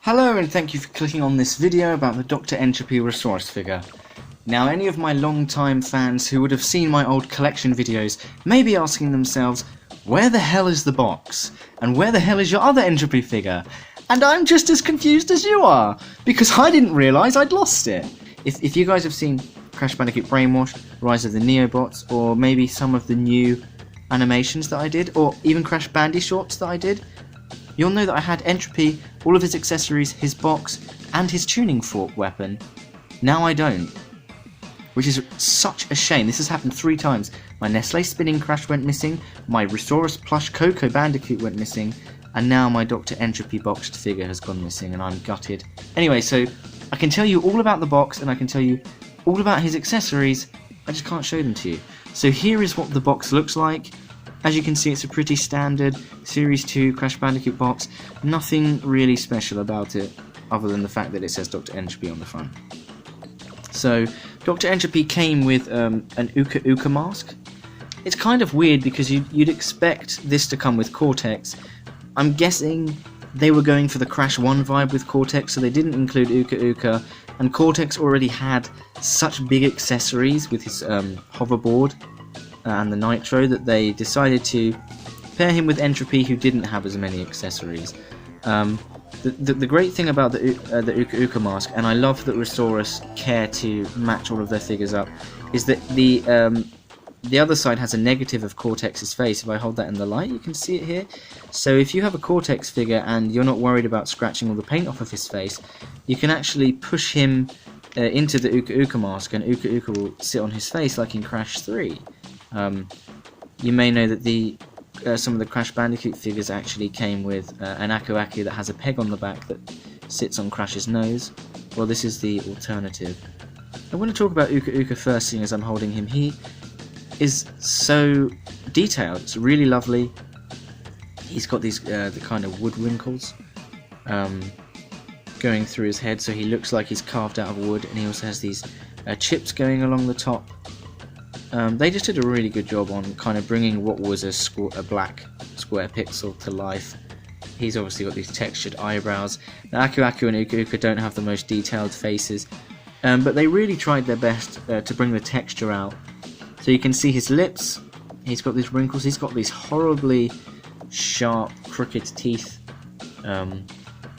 Hello and thank you for clicking on this video about the Dr. n.tropy resource figure. Now any of my long-time fans who would have seen my old collection videos may be asking themselves, where the hell is the box? And where the hell is your other n.tropy figure? And I'm just as confused as you are, because I didn't realise I'd lost it. If you guys have seen Crash Bandicoot Brainwashed, Rise of the Neobots, or maybe some of the new animations that I did, or even Crash Bandy shorts that I did, you'll know that I had n.tropy, all of his accessories, his box, and his tuning fork weapon. Now I don't. Which is such a shame. This has happened 3 times. My Nestle Spinning Crash went missing, my Resaurus plush Coco Bandicoot went missing, and now my Dr. n.tropy boxed figure has gone missing, and I'm gutted. Anyway, so I can tell you all about the box, and I can tell you all about his accessories, I just can't show them to you. So here is what the box looks like. As you can see, it's a pretty standard Series 2 Crash Bandicoot box. Nothing really special about it, other than the fact that it says Dr. n.tropy on the front. So, Dr. n.tropy came with an Uka Uka mask. It's kind of weird because you'd expect this to come with Cortex. I'm guessing they were going for the Crash 1 vibe with Cortex, so they didn't include Uka Uka. And Cortex already had such big accessories with his hoverboard and the Nitro that they decided to pair him with n.tropy, who didn't have as many accessories. The great thing about the Uka Uka mask, and I love that Resaurus care to match all of their figures up, is that the other side has a negative of Cortex's face. If I hold that in the light, you can see it here. So if you have a Cortex figure and you're not worried about scratching all the paint off of his face, you can actually push him into the Uka Uka mask, and Uka Uka will sit on his face like in Crash 3. You may know that some of the Crash Bandicoot figures actually came with an Aku Aku that has a peg on the back that sits on Crash's nose. Well, this is the alternative. I want to talk about Uka Uka first, seeing as I'm holding him. He is so detailed. It's really lovely. He's got these the kind of wood wrinkles going through his head, so he looks like he's carved out of wood, and he also has these chips going along the top. They just did a really good job on kind of bringing what was a black square pixel to life. He's obviously got these textured eyebrows. Now, Aku Aku and Uka Uka don't have the most detailed faces, but they really tried their best to bring the texture out. So you can see his lips, he's got these wrinkles, he's got these horribly sharp, crooked teeth.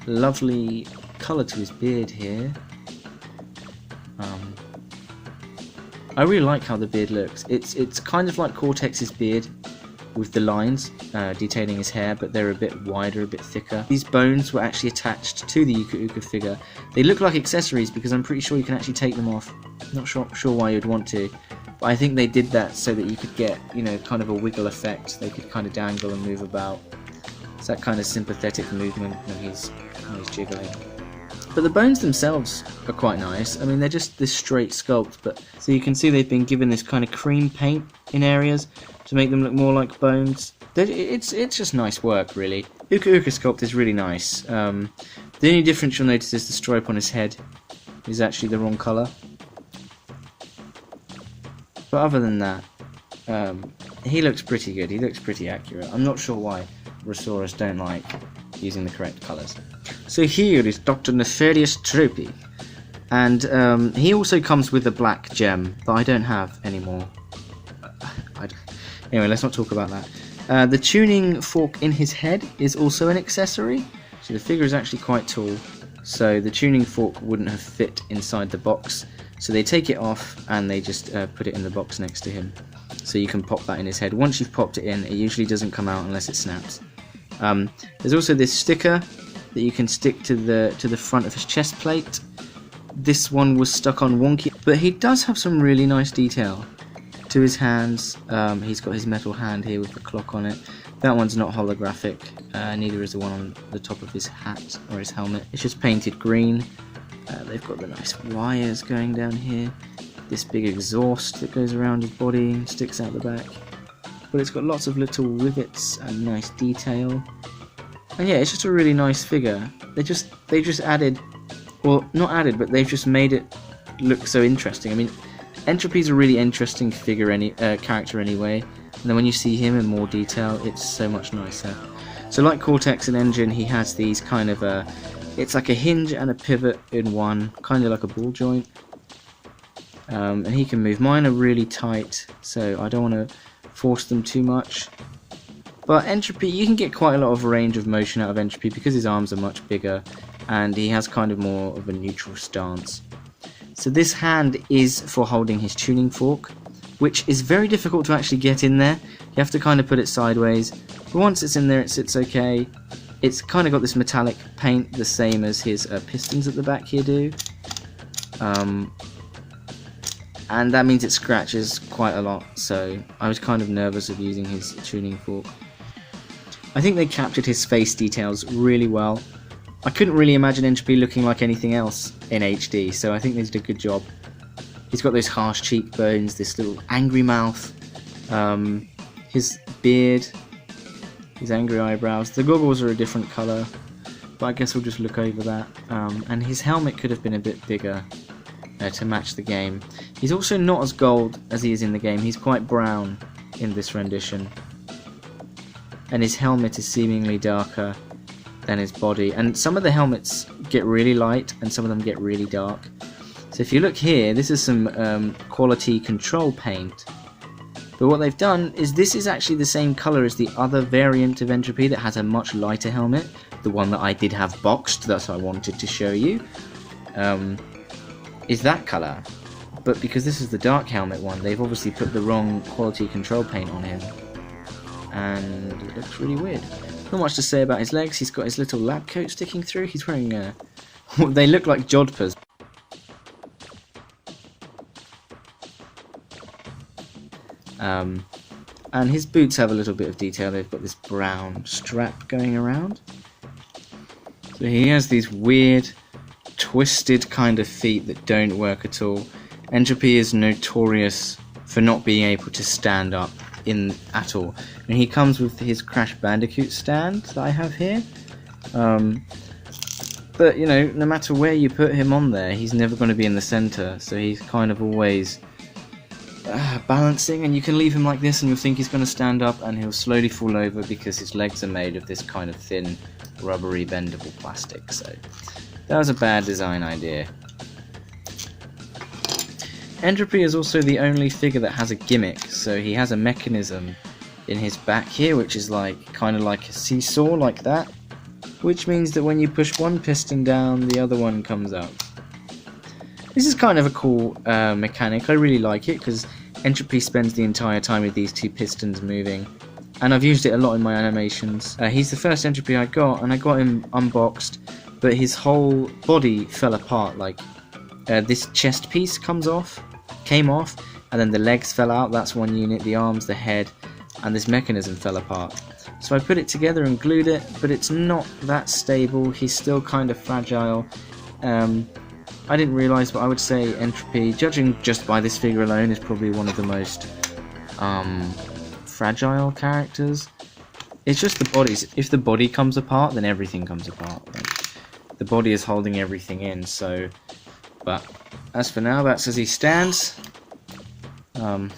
Lovely colour to his beard here. I really like how the beard looks. It's kind of like Cortex's beard with the lines detailing his hair, but they're a bit wider, a bit thicker. These bones were actually attached to the Uka Uka figure. They look like accessories because I'm pretty sure you can actually take them off. Not sure why you'd want to, but I think they did that so that you could get, you know, kind of a wiggle effect. They could kind of dangle and move about. It's that kind of sympathetic movement when he's jiggling. But the bones themselves are quite nice. I mean, they're just this straight sculpt, but so you can see they've been given this kind of cream paint in areas to make them look more like bones. It's just nice work, really. Uka Uka sculpt is really nice. The only difference you'll notice is the stripe on his head is actually the wrong colour. But other than that, he looks pretty good. He looks pretty accurate. I'm not sure why Resaurus don't like using the correct colours. So here is Dr. n.tropy, and he also comes with a black gem that I don't have anymore. Anyway, let's not talk about that. The tuning fork in his head is also an accessory. So the figure is actually quite tall, so the tuning fork wouldn't have fit inside the box. So they take it off and they just put it in the box next to him. So you can pop that in his head. Once you've popped it in, it usually doesn't come out unless it snaps. There's also this sticker that you can stick to the front of his chest plate. This one was stuck on wonky, but he does have some really nice detail to his hands. He's got his metal hand here with the clock on it. That one's not holographic, neither is the one on the top of his hat or his helmet. It's just painted green. They've got the nice wires going down here, this big exhaust that goes around his body and sticks out the back. But it's got lots of little rivets and nice detail. And yeah, it's just a really nice figure. They just added, well, not added, but they've just made it look so interesting. I mean, n.tropy's a really interesting figure, character anyway. And then when you see him in more detail, it's so much nicer. So like Cortex and Engine, he has these kind of It's like a hinge and a pivot in one, kind of like a ball joint. And he can move. Mine are really tight, so I don't want to force them too much. But n.tropy, you can get quite a lot of range of motion out of n.tropy because his arms are much bigger and he has kind of more of a neutral stance. So this hand is for holding his tuning fork, which is very difficult to actually get in there. You have to kind of put it sideways, but once it's in there it sits okay. It's kind of got this metallic paint, the same as his pistons at the back here do. And that means it scratches quite a lot, so I was kind of nervous of using his tuning fork. I think they captured his face details really well. I couldn't really imagine n.tropy looking like anything else in HD, so I think they did a good job. He's got those harsh cheekbones, this little angry mouth, his beard, his angry eyebrows. The goggles are a different colour, but I guess we'll just look over that. And his helmet could have been a bit bigger to match the game. He's also not as gold as he is in the game. He's quite brown in this rendition. And his helmet is seemingly darker than his body. And some of the helmets get really light and some of them get really dark. So if you look here, this is some quality control paint. But what they've done is this is actually the same colour as the other variant of n.tropy that has a much lighter helmet. The one that I did have boxed that I wanted to show you is that colour. But because this is the dark helmet one, they've obviously put the wrong quality control paint on him. And it looks really weird. Not much to say about his legs. He's got his little lab coat sticking through. He's wearing they look like jodhpurs. And his boots have a little bit of detail. They've got this brown strap going around. So he has these weird, twisted kind of feet that don't work at all. n.tropy is notorious for not being able to stand up at all. And he comes with his Crash Bandicoot stand that I have here. But you know, no matter where you put him on there, he's never going to be in the center. So he's kind of always balancing, and you can leave him like this and you'll think he's going to stand up and he'll slowly fall over because his legs are made of this kind of thin, rubbery, bendable plastic. So that was a bad design idea. n.tropy is also the only figure that has a gimmick, so he has a mechanism in his back here which is kind of like a seesaw like that, which means that when you push one piston down the other one comes up. This is kind of a cool mechanic. I really like it because n.tropy spends the entire time with these two pistons moving, and I've used it a lot in my animations. He's the first n.tropy I got, and I got him unboxed, but his whole body fell apart. This chest piece came off, and then the legs fell out. That's one unit, the arms, the head, and this mechanism fell apart. So I put it together and glued it, but it's not that stable. He's still kind of fragile. I didn't realise, but I would say n.tropy, judging just by this figure alone, is probably one of the most fragile characters. It's just the bodies. If the body comes apart, then everything comes apart. The body is holding everything in, so... But as for now, that's as he stands. Well,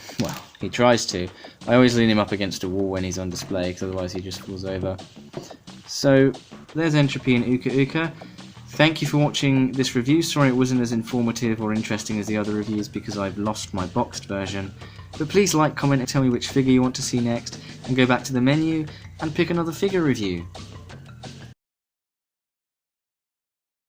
he tries to. I always lean him up against a wall when he's on display, because otherwise he just falls over. So, there's n.tropy and Uka Uka. Thank you for watching this review. Sorry it wasn't as informative or interesting as the other reviews because I've lost my boxed version. But please like, comment and tell me which figure you want to see next, and go back to the menu and pick another figure review.